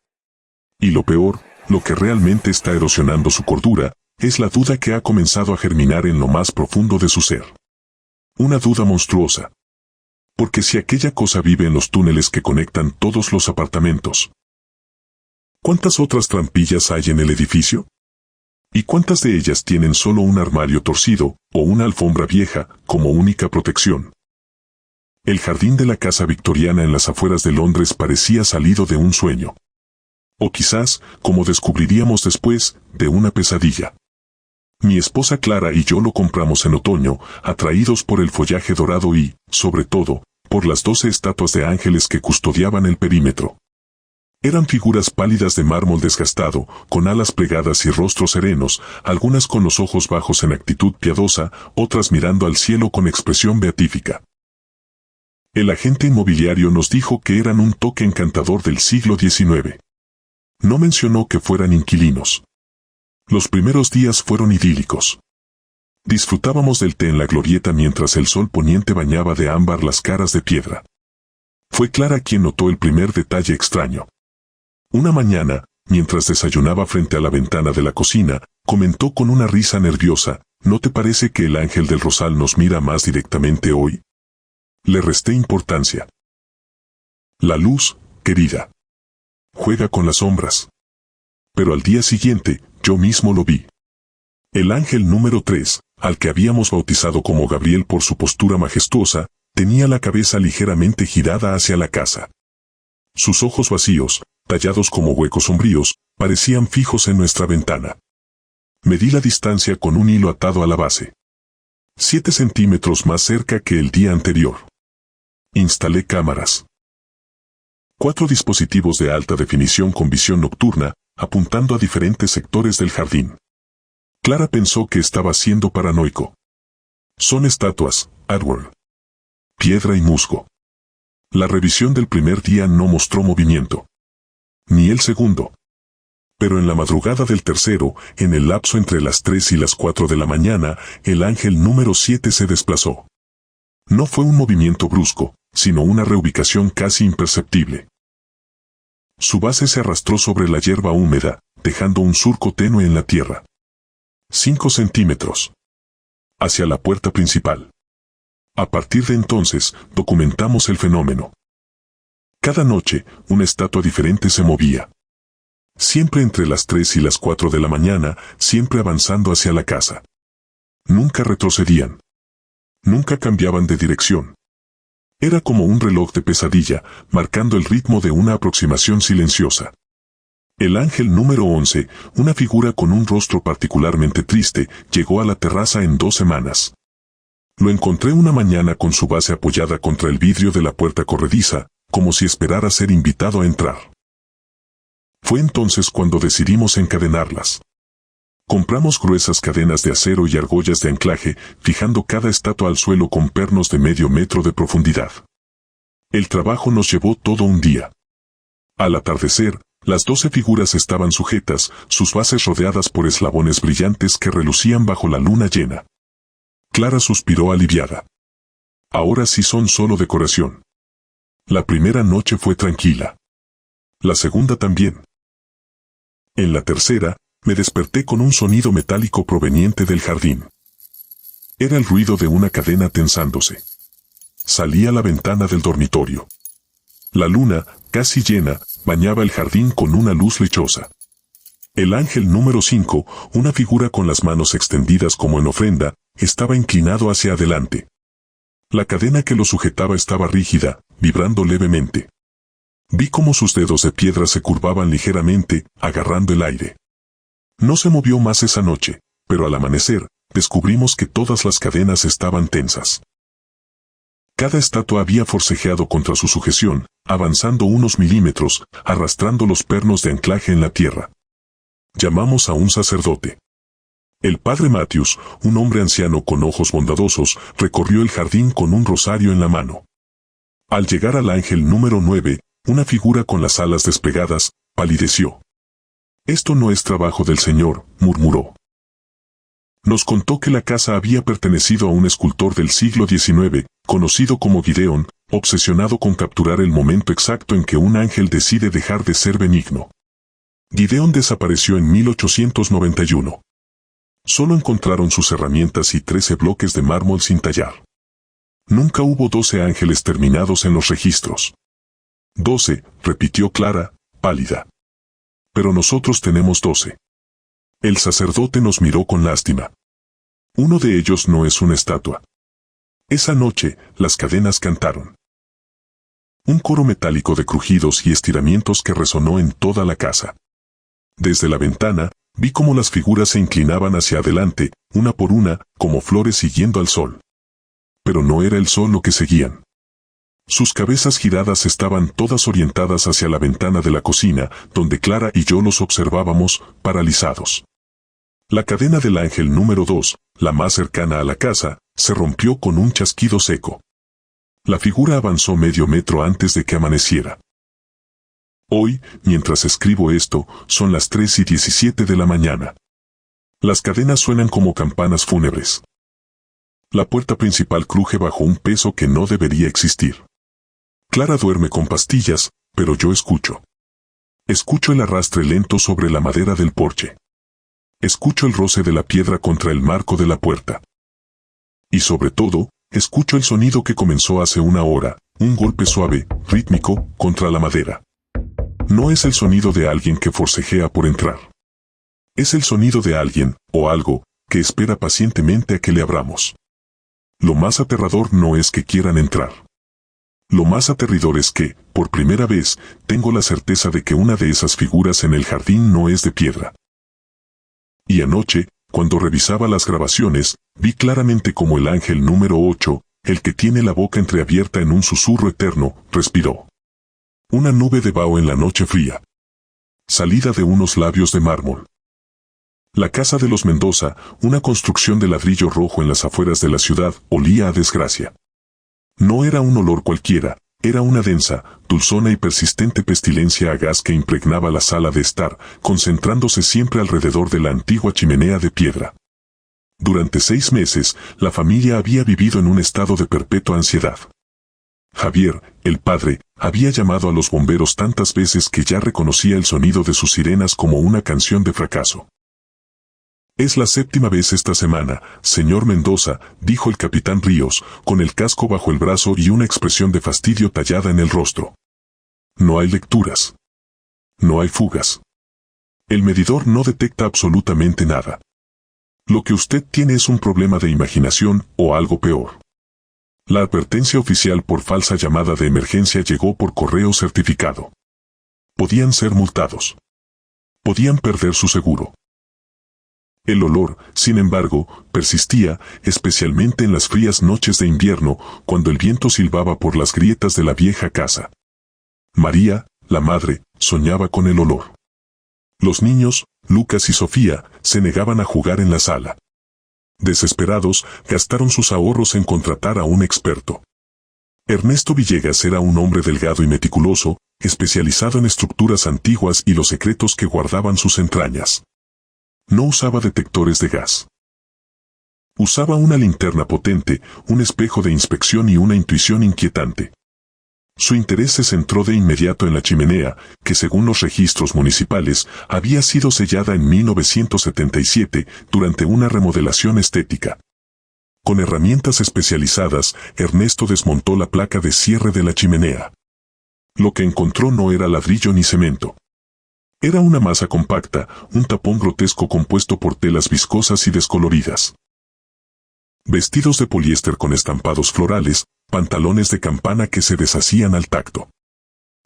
Y lo peor, lo que realmente está erosionando su cordura, es la duda que ha comenzado a germinar en lo más profundo de su ser. Una duda monstruosa. Porque si aquella cosa vive en los túneles que conectan todos los apartamentos, ¿cuántas otras trampillas hay en el edificio? ¿Y cuántas de ellas tienen solo un armario torcido, o una alfombra vieja, como única protección? El jardín de la casa victoriana en las afueras de Londres parecía salido de un sueño. O quizás, como descubriríamos después, de una pesadilla. Mi esposa Clara y yo lo compramos en otoño, atraídos por el follaje dorado y, sobre todo, por las 12 estatuas de ángeles que custodiaban el perímetro. Eran figuras pálidas de mármol desgastado, con alas plegadas y rostros serenos, algunas con los ojos bajos en actitud piadosa, otras mirando al cielo con expresión beatífica. El agente inmobiliario nos dijo que eran un toque encantador del siglo XIX. No mencionó que fueran inquilinos. Los primeros días fueron idílicos. Disfrutábamos del té en la glorieta mientras el sol poniente bañaba de ámbar las caras de piedra. Fue Clara quien notó el primer detalle extraño. Una mañana, mientras desayunaba frente a la ventana de la cocina, comentó con una risa nerviosa, ¿no te parece que el ángel del rosal nos mira más directamente hoy? Le resté importancia. La luz, querida. Juega con las sombras. Pero al día siguiente, yo mismo lo vi. El ángel número 3, al que habíamos bautizado como Gabriel por su postura majestuosa, tenía la cabeza ligeramente girada hacia la casa. Sus ojos vacíos, tallados como huecos sombríos, parecían fijos en nuestra ventana. Medí la distancia con un hilo atado a la base. 7 centímetros más cerca que el día anterior. Instalé cámaras. 4 dispositivos de alta definición con visión nocturna, apuntando a diferentes sectores del jardín. Clara pensó que estaba siendo paranoico. Son estatuas, Edward. Piedra y musgo. La revisión del primer día no mostró movimiento. Ni el segundo. Pero en la madrugada del tercero, en el lapso entre las 3 y las 4 de la mañana, el ángel número 7 se desplazó. No fue un movimiento brusco, sino una reubicación casi imperceptible. Su base se arrastró sobre la hierba húmeda, dejando un surco tenue en la tierra. 5 centímetros. Hacia la puerta principal. A partir de entonces, documentamos el fenómeno. Cada noche, una estatua diferente se movía. Siempre entre las 3 y las 4 de la mañana, siempre avanzando hacia la casa. Nunca retrocedían. Nunca cambiaban de dirección. Era como un reloj de pesadilla, marcando el ritmo de una aproximación silenciosa. El ángel número 11, una figura con un rostro particularmente triste, llegó a la terraza en 2 semanas. Lo encontré una mañana con su base apoyada contra el vidrio de la puerta corrediza, como si esperara ser invitado a entrar. Fue entonces cuando decidimos encadenarlas. Compramos gruesas cadenas de acero y argollas de anclaje, fijando cada estatua al suelo con pernos de medio metro de profundidad. El trabajo nos llevó todo un día. Al atardecer, las 12 figuras estaban sujetas, sus bases rodeadas por eslabones brillantes que relucían bajo la luna llena. Clara suspiró aliviada. Ahora sí son solo decoración. La primera noche fue tranquila. La segunda también. En la tercera, me desperté con un sonido metálico proveniente del jardín. Era el ruido de una cadena tensándose. Salí a la ventana del dormitorio. La luna, casi llena, bañaba el jardín con una luz lechosa. El ángel número 5, una figura con las manos extendidas como en ofrenda, estaba inclinado hacia adelante. La cadena que lo sujetaba estaba rígida, vibrando levemente. Vi cómo sus dedos de piedra se curvaban ligeramente, agarrando el aire. No se movió más esa noche, pero al amanecer, descubrimos que todas las cadenas estaban tensas. Cada estatua había forcejeado contra su sujeción, avanzando unos milímetros, arrastrando los pernos de anclaje en la tierra. Llamamos a un sacerdote. El padre Matthews, un hombre anciano con ojos bondadosos, recorrió el jardín con un rosario en la mano. Al llegar al ángel número 9, una figura con las alas desplegadas, palideció. «Esto no es trabajo del Señor», murmuró. Nos contó que la casa había pertenecido a un escultor del siglo XIX, conocido como Gideon, obsesionado con capturar el momento exacto en que un ángel decide dejar de ser benigno. Gideon desapareció en 1891. Solo encontraron sus herramientas y 13 bloques de mármol sin tallar. Nunca hubo 12 ángeles terminados en los registros. 12, repitió Clara, pálida. Pero nosotros tenemos 12. El sacerdote nos miró con lástima. Uno de ellos no es una estatua. Esa noche, las cadenas cantaron. Un coro metálico de crujidos y estiramientos que resonó en toda la casa. Desde la ventana, vi cómo las figuras se inclinaban hacia adelante, una por una, como flores siguiendo al sol. Pero no era el sol lo que seguían. Sus cabezas giradas estaban todas orientadas hacia la ventana de la cocina, donde Clara y yo los observábamos, paralizados. La cadena del ángel número 2, la más cercana a la casa, se rompió con un chasquido seco. La figura avanzó medio metro antes de que amaneciera. Hoy, mientras escribo esto, son las 3:17 de la mañana. Las cadenas suenan como campanas fúnebres. La puerta principal cruje bajo un peso que no debería existir. Clara duerme con pastillas, pero yo escucho. Escucho el arrastre lento sobre la madera del porche. Escucho el roce de la piedra contra el marco de la puerta. Y sobre todo, escucho el sonido que comenzó hace una hora, un golpe suave, rítmico, contra la madera. No es el sonido de alguien que forcejea por entrar. Es el sonido de alguien, o algo, que espera pacientemente a que le abramos. Lo más aterrador no es que quieran entrar. Lo más aterrador es que, por primera vez, tengo la certeza de que una de esas figuras en el jardín no es de piedra. Y anoche, cuando revisaba las grabaciones, vi claramente como el ángel número 8, el que tiene la boca entreabierta en un susurro eterno, respiró. Una nube de vaho en la noche fría. Salida de unos labios de mármol. La casa de los Mendoza, una construcción de ladrillo rojo en las afueras de la ciudad, olía a desgracia. No era un olor cualquiera, era una densa, dulzona y persistente pestilencia a gas que impregnaba la sala de estar, concentrándose siempre alrededor de la antigua chimenea de piedra. Durante 6 meses, la familia había vivido en un estado de perpetua ansiedad. Javier, el padre, había llamado a los bomberos tantas veces que ya reconocía el sonido de sus sirenas como una canción de fracaso. «Es la 7ª vez esta semana, señor Mendoza», dijo el capitán Ríos, con el casco bajo el brazo y una expresión de fastidio tallada en el rostro. No hay lecturas. No hay fugas. El medidor no detecta absolutamente nada. Lo que usted tiene es un problema de imaginación, o algo peor. La advertencia oficial por falsa llamada de emergencia llegó por correo certificado. Podían ser multados. Podían perder su seguro. El olor, sin embargo, persistía, especialmente en las frías noches de invierno, cuando el viento silbaba por las grietas de la vieja casa. María, la madre, soñaba con el olor. Los niños, Lucas y Sofía, se negaban a jugar en la sala. Desesperados, gastaron sus ahorros en contratar a un experto. Ernesto Villegas era un hombre delgado y meticuloso, especializado en estructuras antiguas y los secretos que guardaban sus entrañas. No usaba detectores de gas. Usaba una linterna potente, un espejo de inspección y una intuición inquietante. Su interés se centró de inmediato en la chimenea, que según los registros municipales, había sido sellada en 1977 durante una remodelación estética. Con herramientas especializadas, Ernesto desmontó la placa de cierre de la chimenea. Lo que encontró no era ladrillo ni cemento. Era una masa compacta, un tapón grotesco compuesto por telas viscosas y descoloridas. Vestidos de poliéster con estampados florales, pantalones de campana que se deshacían al tacto.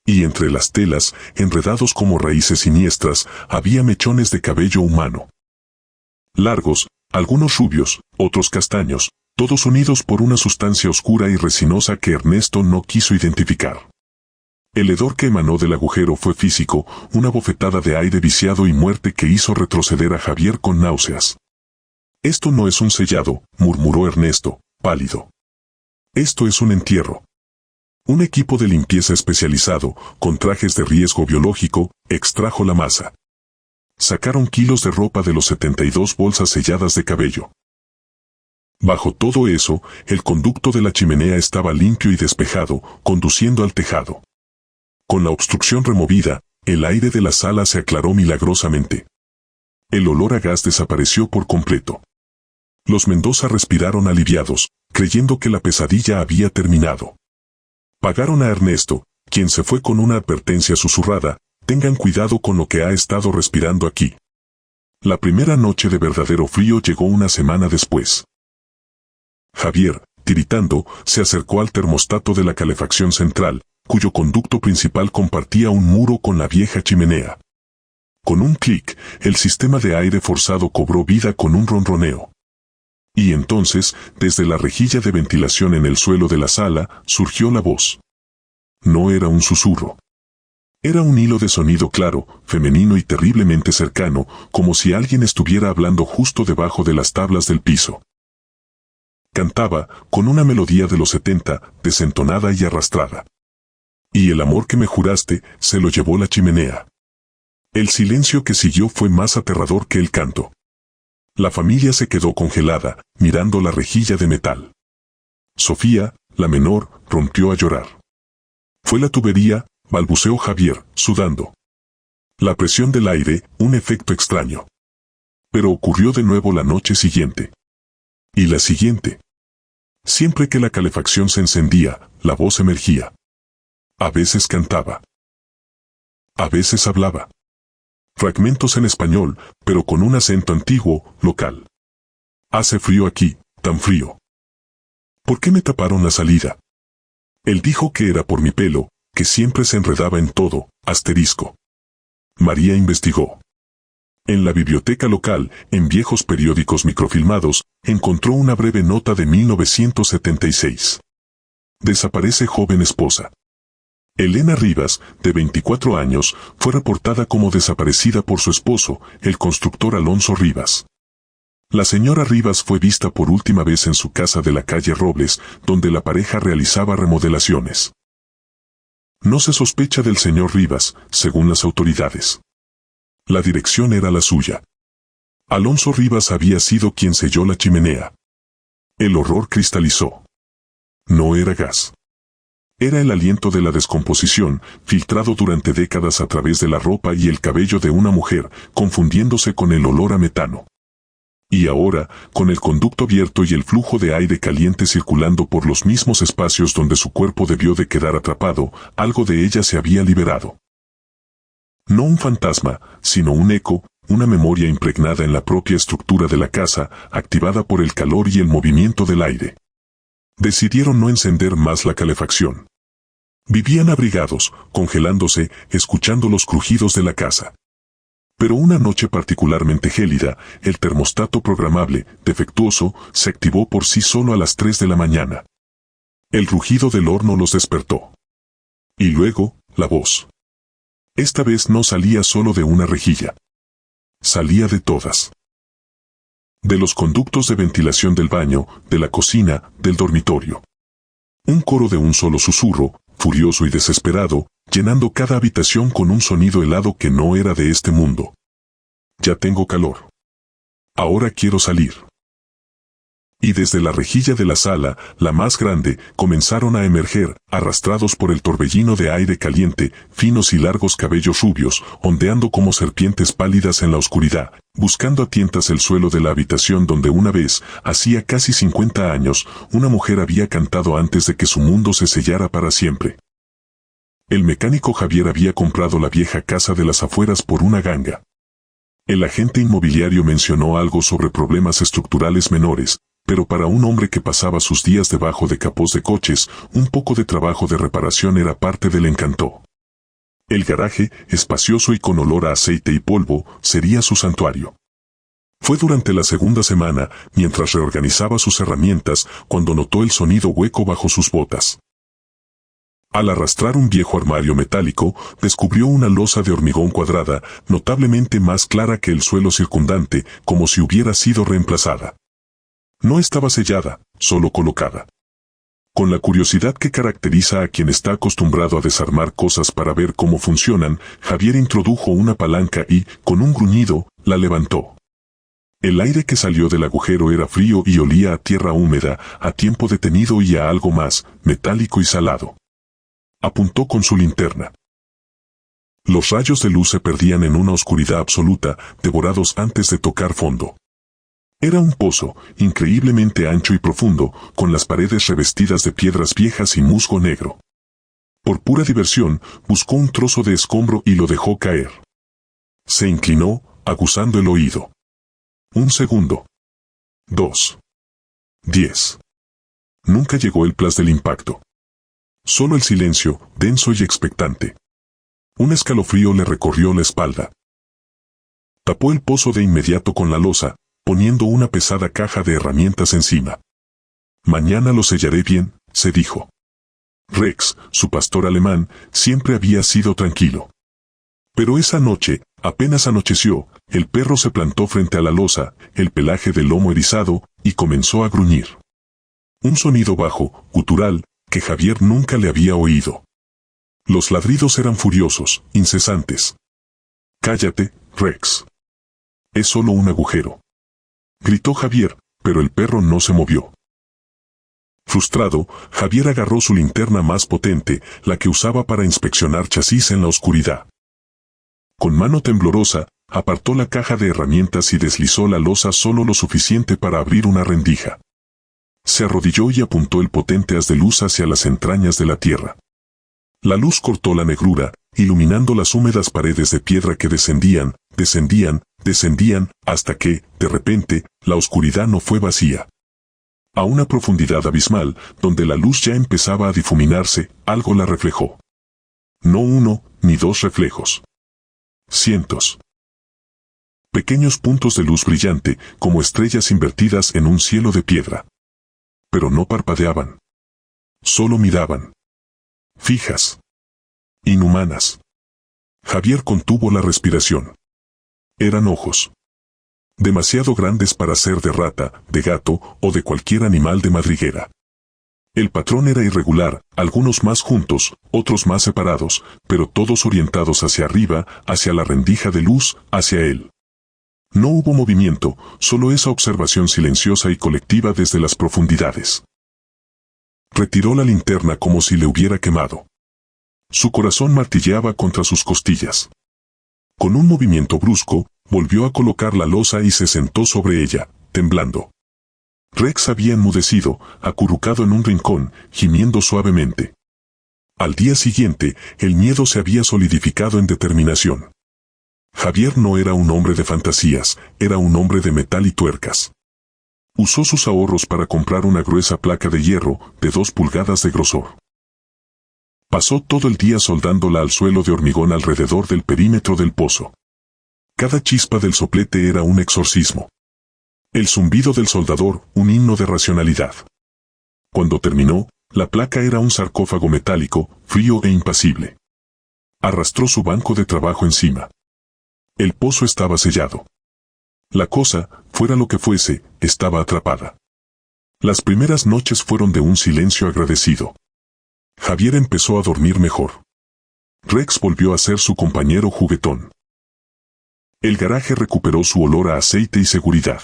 Y entre las telas, enredados como raíces siniestras, había mechones de cabello humano. Largos, algunos rubios, otros castaños, todos unidos por una sustancia oscura y resinosa que Ernesto no quiso identificar. El hedor que emanó del agujero fue físico, una bofetada de aire viciado y muerte que hizo retroceder a Javier con náuseas. «Esto no es un sellado», murmuró Ernesto, pálido. «Esto es un entierro». Un equipo de limpieza especializado, con trajes de riesgo biológico, extrajo la masa. Sacaron kilos de ropa de los 72 bolsas selladas de cabello. Bajo todo eso, el conducto de la chimenea estaba limpio y despejado, conduciendo al tejado. Con la obstrucción removida, el aire de la sala se aclaró milagrosamente. El olor a gas desapareció por completo. Los Mendoza respiraron aliviados, creyendo que la pesadilla había terminado. Pagaron a Ernesto, quien se fue con una advertencia susurrada: «Tengan cuidado con lo que ha estado respirando aquí». La primera noche de verdadero frío llegó una semana después. Javier, tiritando, se acercó al termostato de la calefacción central, cuyo conducto principal compartía un muro con la vieja chimenea. Con un clic, el sistema de aire forzado cobró vida con un ronroneo. Y entonces, desde la rejilla de ventilación en el suelo de la sala, surgió la voz. No era un susurro. Era un hilo de sonido claro, femenino y terriblemente cercano, como si alguien estuviera hablando justo debajo de las tablas del piso. Cantaba, con una melodía de los 70, desentonada y arrastrada. «Y el amor que me juraste, se lo llevó la chimenea». El silencio que siguió fue más aterrador que el canto. La familia se quedó congelada, mirando la rejilla de metal. Sofía, la menor, rompió a llorar. «Fue la tubería», balbuceó Javier, sudando. La presión del aire, un efecto extraño. Pero ocurrió de nuevo la noche siguiente. Y la siguiente. Siempre que la calefacción se encendía, la voz emergía. A veces cantaba. A veces hablaba. Fragmentos en español, pero con un acento antiguo, local. «Hace frío aquí, tan frío. ¿Por qué me taparon la salida?» Él dijo que era por mi pelo, que siempre se enredaba en todo, asterisco. María investigó. En la biblioteca local, en viejos periódicos microfilmados, encontró una breve nota de 1976. Desaparece joven esposa. Elena Rivas, de 24 años, fue reportada como desaparecida por su esposo, el constructor Alonso Rivas. La señora Rivas fue vista por última vez en su casa de la calle Robles, donde la pareja realizaba remodelaciones. No se sospecha del señor Rivas, según las autoridades. La dirección era la suya. Alonso Rivas había sido quien selló la chimenea. El horror cristalizó. No era gas. Era el aliento de la descomposición, filtrado durante décadas a través de la ropa y el cabello de una mujer, confundiéndose con el olor a metano. Y ahora, con el conducto abierto y el flujo de aire caliente circulando por los mismos espacios donde su cuerpo debió de quedar atrapado, algo de ella se había liberado. No un fantasma, sino un eco, una memoria impregnada en la propia estructura de la casa, activada por el calor y el movimiento del aire. Decidieron no encender más la calefacción. Vivían abrigados, congelándose, escuchando los crujidos de la casa. Pero una noche particularmente gélida, el termostato programable, defectuoso, se activó por sí solo a las 3 de la mañana. El rugido del horno los despertó. Y luego, la voz. Esta vez no salía solo de una rejilla. Salía de todas. De los conductos de ventilación del baño, de la cocina, del dormitorio. Un coro de un solo susurro, furioso y desesperado, llenando cada habitación con un sonido helado que no era de este mundo. Ya tengo calor. Ahora quiero salir. Y desde la rejilla de la sala, la más grande, comenzaron a emerger, arrastrados por el torbellino de aire caliente, finos y largos cabellos rubios, ondeando como serpientes pálidas en la oscuridad, buscando a tientas el suelo de la habitación donde una vez, hacía casi 50 años, una mujer había cantado antes de que su mundo se sellara para siempre. El mecánico Javier había comprado la vieja casa de las afueras por una ganga. El agente inmobiliario mencionó algo sobre problemas estructurales menores, pero para un hombre que pasaba sus días debajo de capós de coches, un poco de trabajo de reparación era parte del encanto. El garaje, espacioso y con olor a aceite y polvo, sería su santuario. Fue durante la segunda semana, mientras reorganizaba sus herramientas, cuando notó el sonido hueco bajo sus botas. Al arrastrar un viejo armario metálico, descubrió una losa de hormigón cuadrada, notablemente más clara que el suelo circundante, como si hubiera sido reemplazada. No estaba sellada, solo colocada. Con la curiosidad que caracteriza a quien está acostumbrado a desarmar cosas para ver cómo funcionan, Javier introdujo una palanca y, con un gruñido, la levantó. El aire que salió del agujero era frío y olía a tierra húmeda, a tiempo detenido y a algo más, metálico y salado. Apuntó con su linterna. Los rayos de luz se perdían en una oscuridad absoluta, devorados antes de tocar fondo. Era un pozo, increíblemente ancho y profundo, con las paredes revestidas de piedras viejas y musgo negro. Por pura diversión, buscó un trozo de escombro y lo dejó caer. Se inclinó, aguzando el oído. 1 segundo. 2. 10. Nunca llegó el plas del impacto. Solo el silencio, denso y expectante. Un escalofrío le recorrió la espalda. Tapó el pozo de inmediato con la losa, poniendo una pesada caja de herramientas encima. Mañana lo sellaré bien, se dijo. Rex, su pastor alemán, siempre había sido tranquilo. Pero esa noche, apenas anocheció, el perro se plantó frente a la losa, el pelaje del lomo erizado, y comenzó a gruñir. Un sonido bajo, gutural, que Javier nunca le había oído. Los ladridos eran furiosos, incesantes. «Cállate, Rex. Es solo un agujero», gritó Javier, pero el perro no se movió. Frustrado, Javier agarró su linterna más potente, la que usaba para inspeccionar chasis en la oscuridad. Con mano temblorosa, apartó la caja de herramientas y deslizó la losa solo lo suficiente para abrir una rendija. Se arrodilló y apuntó el potente haz de luz hacia las entrañas de la tierra. La luz cortó la negrura, iluminando las húmedas paredes de piedra que descendían, hasta que, de repente, la oscuridad no fue vacía. A una profundidad abismal, donde la luz ya empezaba a difuminarse, algo la reflejó. No uno, ni dos reflejos. Cientos. Pequeños puntos de luz brillante, como estrellas invertidas en un cielo de piedra. Pero no parpadeaban. Solo miraban. Fijas. Inhumanas. Javier contuvo la respiración. Eran ojos. Demasiado grandes para ser de rata, de gato o de cualquier animal de madriguera. El patrón era irregular, algunos más juntos, otros más separados, pero todos orientados hacia arriba, hacia la rendija de luz, hacia él. No hubo movimiento, solo esa observación silenciosa y colectiva desde las profundidades. Retiró la linterna como si le hubiera quemado. Su corazón martilleaba contra sus costillas. Con un movimiento brusco, volvió a colocar la losa y se sentó sobre ella, temblando. Rex había enmudecido, acurrucado en un rincón, gimiendo suavemente. Al día siguiente, el miedo se había solidificado en determinación. Javier no era un hombre de fantasías, era un hombre de metal y tuercas. Usó sus ahorros para comprar una gruesa placa de hierro, de 2 pulgadas de grosor. Pasó todo el día soldándola al suelo de hormigón alrededor del perímetro del pozo. Cada chispa del soplete era un exorcismo. El zumbido del soldador, un himno de racionalidad. Cuando terminó, la placa era un sarcófago metálico, frío e impasible. Arrastró su banco de trabajo encima. El pozo estaba sellado. La cosa, fuera lo que fuese, estaba atrapada. Las primeras noches fueron de un silencio agradecido. Javier empezó a dormir mejor. Rex volvió a ser su compañero juguetón. El garaje recuperó su olor a aceite y seguridad.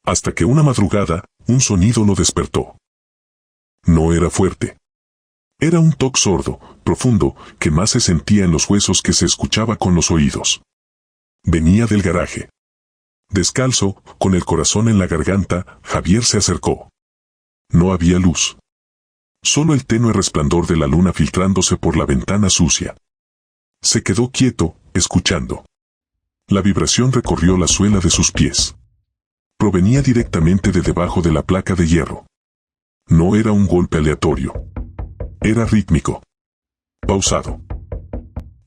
Hasta que una madrugada, un sonido lo despertó. No era fuerte. Era un toc sordo, profundo, que más se sentía en los huesos que se escuchaba con los oídos. Venía del garaje. Descalzo, con el corazón en la garganta, Javier se acercó. No había luz. Solo el tenue resplandor de la luna filtrándose por la ventana sucia. Se quedó quieto, escuchando. La vibración recorrió la suela de sus pies. Provenía directamente de debajo de la placa de hierro. No era un golpe aleatorio. Era rítmico. Pausado.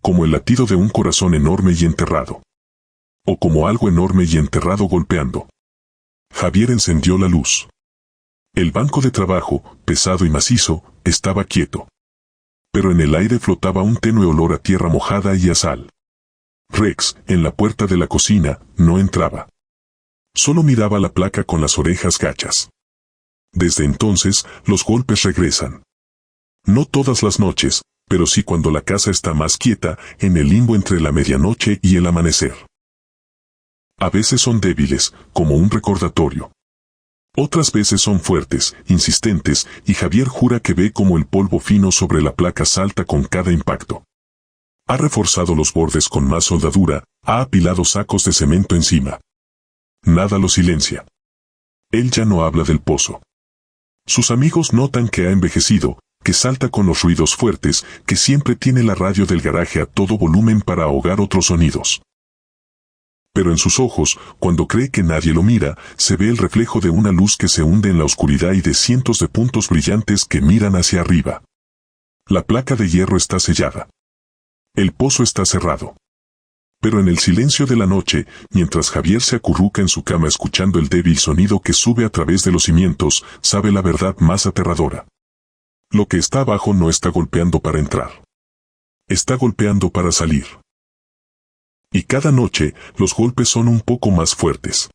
Como el latido de un corazón enorme y enterrado. O como algo enorme y enterrado golpeando. Javier encendió la luz. El banco de trabajo, pesado y macizo, estaba quieto. Pero en el aire flotaba un tenue olor a tierra mojada y a sal. Rex, en la puerta de la cocina, no entraba. Solo miraba la placa con las orejas gachas. Desde entonces, los golpes regresan. No todas las noches, pero sí cuando la casa está más quieta, en el limbo entre la medianoche y el amanecer. A veces son débiles, como un recordatorio. Otras veces son fuertes, insistentes, y Javier jura que ve como el polvo fino sobre la placa salta con cada impacto. Ha reforzado los bordes con más soldadura, ha apilado sacos de cemento encima. Nada lo silencia. Él ya no habla del pozo. Sus amigos notan que ha envejecido, que salta con los ruidos fuertes, que siempre tiene la radio del garaje a todo volumen para ahogar otros sonidos. Pero en sus ojos, cuando cree que nadie lo mira, se ve el reflejo de una luz que se hunde en la oscuridad y de cientos de puntos brillantes que miran hacia arriba. La placa de hierro está sellada. El pozo está cerrado. Pero en el silencio de la noche, mientras Javier se acurruca en su cama escuchando el débil sonido que sube a través de los cimientos, sabe la verdad más aterradora. Lo que está abajo no está golpeando para entrar. Está golpeando para salir. Y cada noche, los golpes son un poco más fuertes.